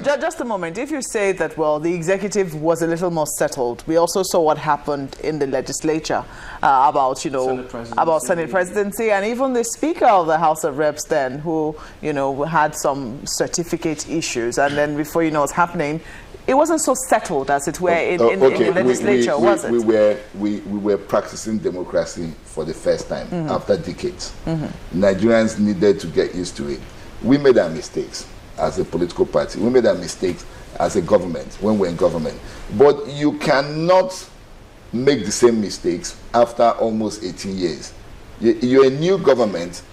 Just a moment. If you say that, well, the executive was a little more settled, we also saw what happened in the legislature about, you know, about Senate presidency, and even the Speaker of the House of Reps then, who, you know, had some certificate issues, and then before you know what's happening, it wasn't so settled as it were in the legislature, was it? We were practicing democracy for the first time after decades. Nigerians needed to get used to it. We made our mistakes as a political party. We made our mistakes as a government when we're in government. But you cannot make the same mistakes after almost 18 years. You're a new government.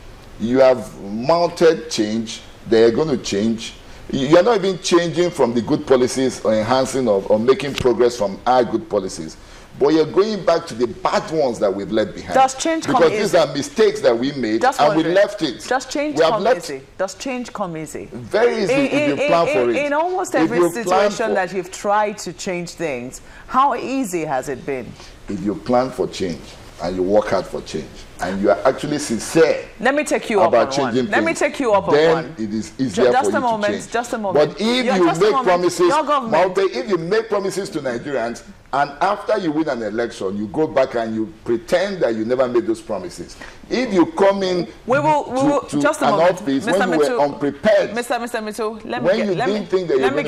You have mounted change. They're going to change. You're not even changing from the good policies or enhancing or making progress from our good policies. But you're going back to the bad ones that we've left behind. Does change come because easy? These are mistakes that we made and we left it. Does change come easy? Does change come easy? Very easy if you plan for it. In almost every situation that you've tried to change things, how easy has it been? If you plan for change and you work hard for change and you are actually sincere let me take you up on one. Let me take you up on one. Then it is easier for you to change. Just a moment. But if you make promises, if you make promises to Nigerians, and after you win an election, you go back and you pretend that you never made those promises. If you come in to just a an moment. office when you were unprepared, Mr. Metuh, let me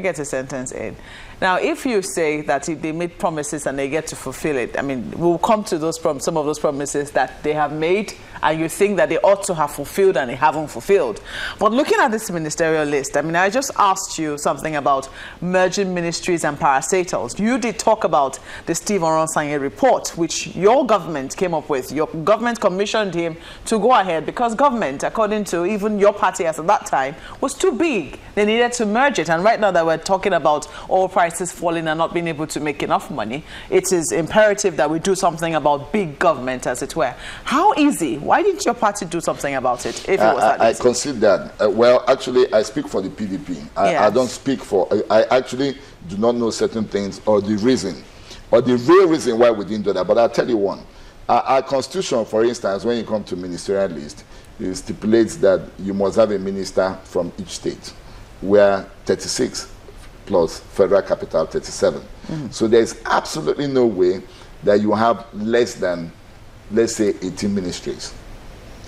get a sentence in. Now, if you say that if they made promises and they get to fulfill it, I mean, we'll come to those some of those promises that they have made, and you think that they ought to have fulfilled and they haven't fulfilled. But looking at this ministerial list, I mean, I just asked you something about merging ministries and parastatals. You did talk about the Steve Oronsanye report, which your government came up with. Your government commissioned him to go ahead because government, according to even your party as at that time, was too big. They needed to merge it. And right now that we're talking about oil prices falling and not being able to make enough money, it is imperative that we do something about big government, as it were. How easy? Why didn't your party do something about it if it was that easy? I consider that. Well, actually, I speak for the PDP. I don't speak for... I actually do not know certain things or the reason, or the real reason why we didn't do that. But I'll tell you one. Our constitution, for instance, when you come to ministerial list, it stipulates that you must have a minister from each state, where 36 plus federal capital 37. So there's absolutely no way that you have less than, let's say, 18 ministries.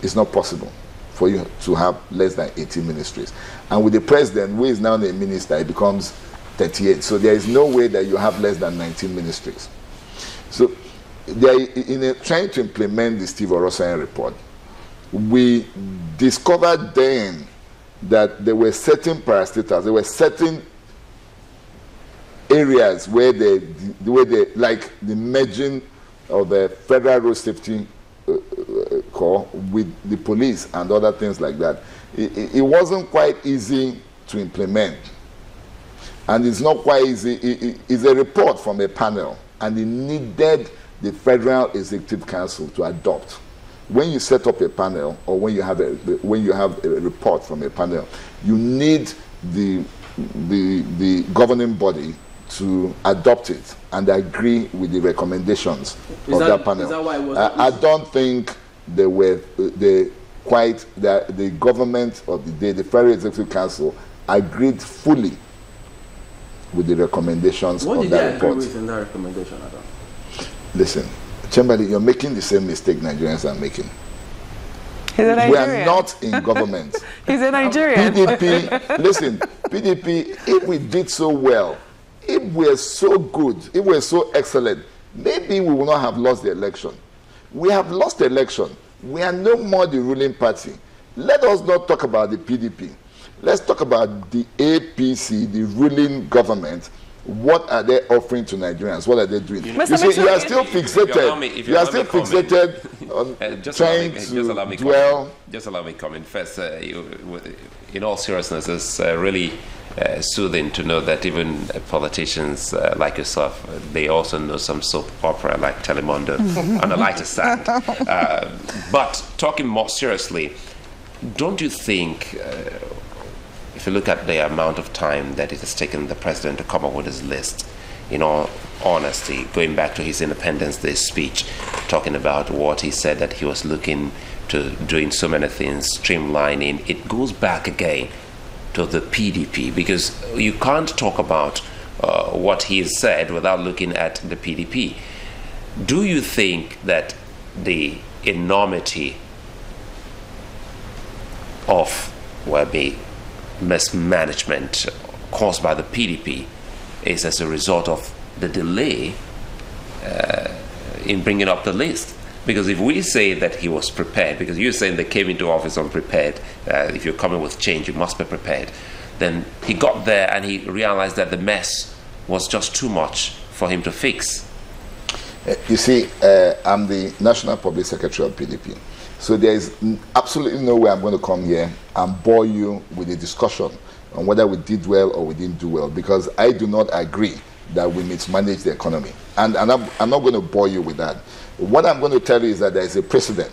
It's not possible for you to have less than 18 ministries. And with the president, who is now a minister, it becomes 38. So there is no way that you have less than 19 ministries. So trying to implement the Steve Oronsanye report, we discovered then that there were certain parastatals, there were certain areas where like the merging of the Federal Road Safety Corps with the police and other things like that. It wasn't quite easy to implement. And it's not quite easy. It's a report from a panel, and it needed the Federal Executive Council to adopt. When you set up a panel, or when you have a report from a panel, you need the governing body to adopt it and agree with the recommendations of that panel. Is that why it was I don't think the government of the day, the Federal Executive Council, agreed fully with the recommendations of that report. What did they agree with in that recommendation, Adam? Listen, Chamberlain, you're making the same mistake Nigerians are making. He's a Nigerian. We are not in government. He's a Nigerian. PDP, listen, PDP, if we did so well, if we're so good, if we're so excellent, maybe we will not have lost the election. We have lost the election. We are no more the ruling party. Let us not talk about the PDP. Let's talk about the APC, the ruling government. What are they offering to Nigerians? What are they doing? You see, you are still fixated. You are still fixated on trying to dwell. Just allow me to comment first. In all seriousness, it's really soothing to know that even politicians like yourself, they also know some soap opera like Telemundo on the lighter side. But talking more seriously, don't you think, if you look at the amount of time that it has taken the president to come up with his list, in all honesty, going back to his Independence Day speech, talking about what he said that he was looking to doing so many things, streamlining, it goes back again to the PDP? Because you can't talk about what he said without looking at the PDP. Do you think that the enormity of the mismanagement caused by the PDP is as a result of the delay in bringing up the list? Because if we say that he was prepared, because you're saying they came into office unprepared, if you're coming with change, you must be prepared, then he got there and he realized that the mess was just too much for him to fix. You see, I'm the National Public Secretary of PDP. So there is absolutely no way I'm going to come here and bore you with a discussion on whether we did well or we didn't do well, because I do not agree that we mismanaged the economy. And I'm not going to bore you with that. What I'm going to tell you is that there is a precedent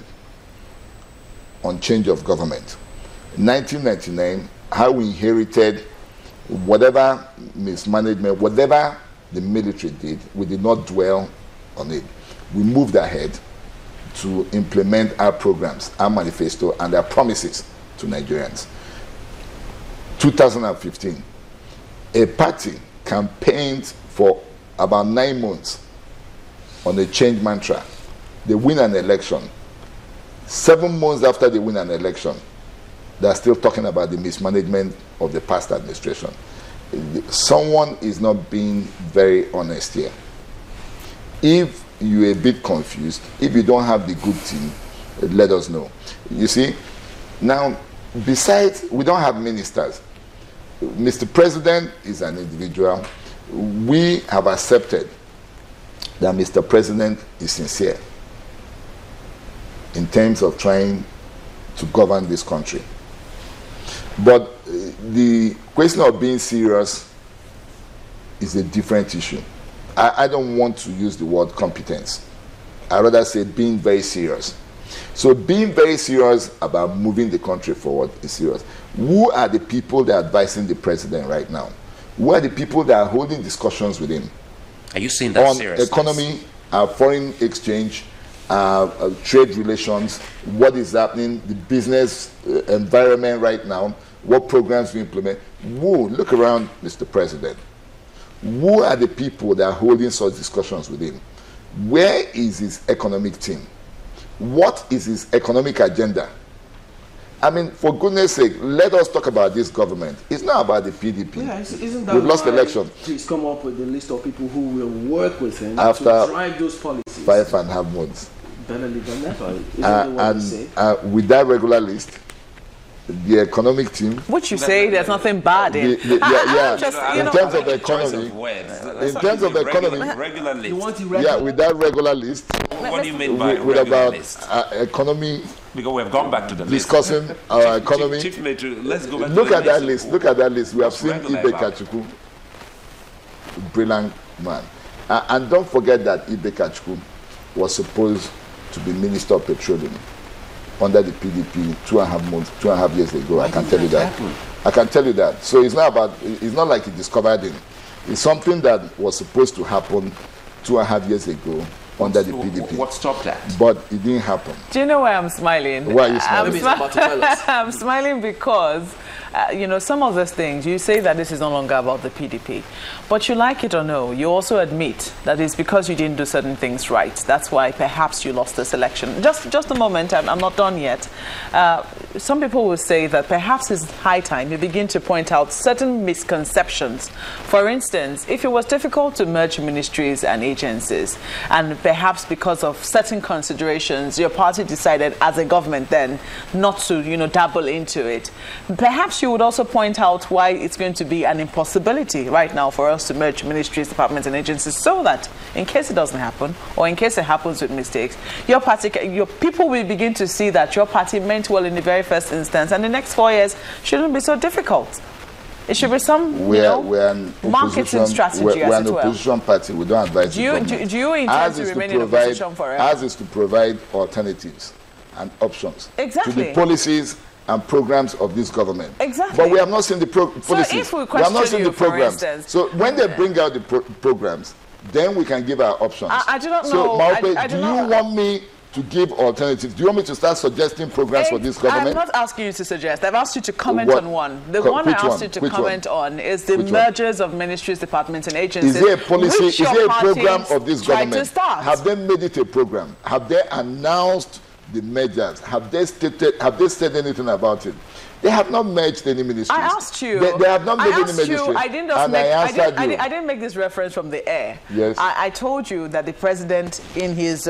on change of government. In 1999, how we inherited whatever mismanagement, whatever the military did, we did not dwell on it. We moved ahead to implement our programs, our manifesto, and our promises to Nigerians. 2015, a party campaigned for about 9 months on a change mantra. They win an election. 7 months after they win an election, they're still talking about the mismanagement of the past administration. Someone is not being very honest here. If you're a bit confused, if you don't have the good team, let us know. You see, now, besides, we don't have ministers. Mr. President is an individual. We have accepted that Mr. President is sincere in terms of trying to govern this country. But the question of being serious is a different issue. I don't want to use the word competence. I rather say being very serious. So being very serious about moving the country forward is serious. Who are the people that are advising the president right now? Who are the people that are holding discussions with him? Are you saying that on seriously? Economy, foreign exchange, trade relations, what is happening, the business environment right now, what programs we implement? Who, look around, Mr. President. Who are the people that are holding such discussions with him? Where is his economic team? What is his economic agenda? I mean, for goodness sake, let us talk about this government. It's not about the PDP. Yeah, isn't that we've lost the election. Please come up with a list of people who will work with him after to drive those policies. 5.5 months. Better leave them there. Isn't that what you say? With that regular list, the economic team, which you say there's nothing bad in. In terms of economy, regular list. You want the regular? Yeah, with that regular list. What do you mean by with regular about list? Economy? Because we have gone back to the discussing list. our economy. Chief Metuh, let's go back Look to at the that list. Look at that list. We have seen regular Ibe Kachuku, brilliant man, and don't forget that Ibe Kachuku was supposed to be Minister of Petroleum under the PDP 2.5 years ago. I can tell you that. I can tell you that. So it's not like he discovered him. It's something that was supposed to happen 2.5 years ago under the PDP. What stopped that? But it didn't happen. Do you know why I'm smiling? Why are you smiling? I'm smiling because, some of those things, you say that this is no longer about the PDP. But you like it or no, you also admit that it's because you didn't do certain things right. That's why perhaps you lost this election. Just a moment, I'm not done yet. Some people will say that perhaps it's high time you begin to point out certain misconceptions. For instance, if it was difficult to merge ministries and agencies, and perhaps because of certain considerations, your party decided as a government then not to, dabble into it. Perhaps you would also point out why it's going to be an impossibility right now for us to merge ministries, departments, and agencies, so that in case it doesn't happen, or in case it happens with mistakes, your people will begin to see that your party meant well in the very first instance, and the next 4 years shouldn't be so difficult. It should be some, marketing strategy we're as an opposition party. We don't advise do you intend to remain in opposition forever? Ours is to provide alternatives and options to exactly the policies and programs of this government. Exactly. But we have not seen the policies. So if we have not seen you, the programs. for instance, so when they bring out the programs, then we can give our options. I do not know. So, Maupe, do you want me to give alternatives. Do you want me to start suggesting programs for this government? I'm not asking you to suggest. I've asked you to comment on one. The one I asked you to comment on is the mergers of ministries, departments, and agencies. Is there a policy? Is there a program of this government? Have they made it a program? Have they announced the mergers? Have they said anything about it? They have not merged any ministries. I asked you. They have not made any ministries. I didn't make this reference from the air. Yes. I told you that the president in his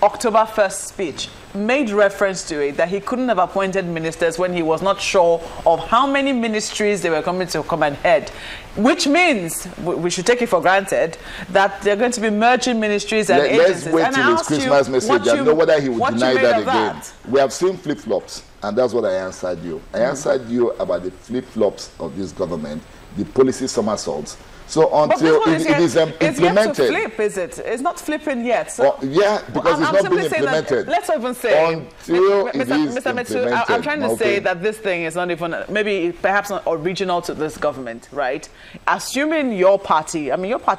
October 1st speech made reference to it, that he couldn't have appointed ministers when he was not sure of how many ministries they were coming to come and head, which means we should take it for granted that they're going to be merging ministries and agencies. Let's wait till his Christmas message and know whether he would deny that again. We have seen flip-flops, and that's what I answered you. I answered you about the flip-flops of this government, the policy somersaults. So until it is implemented. It's yet to flip, is it? It's not flipping yet. So yeah, because it's not being implemented. Let's even say, until Mr. Metuh, I'm trying to say that this thing is not even, perhaps not original to this government, right? Assuming your party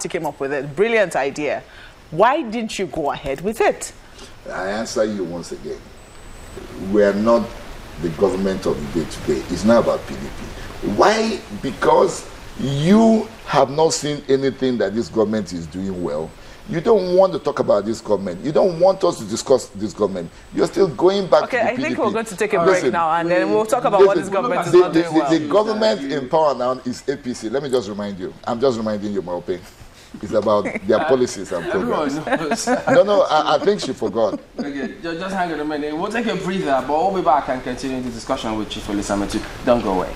came up with it, brilliant idea. Why didn't you go ahead with it? I answer you once again. We are not the government of the day today. It's not about PDP. Why? Because you have not seen anything that this government is doing well. You don't want to talk about this government. You don't want us to discuss this government. You're still going back to the PDP. I think we're going to take a break now, and then we'll talk about what this government is not doing well. The government in power now is APC. Let me just remind you. I'm just reminding you, Maope. It's about their policies and programs. No, I think she forgot. Okay, just hang on a minute. We'll take a breather, but we'll be back and continue the discussion with Chief Olisah Metuh. Don't go away.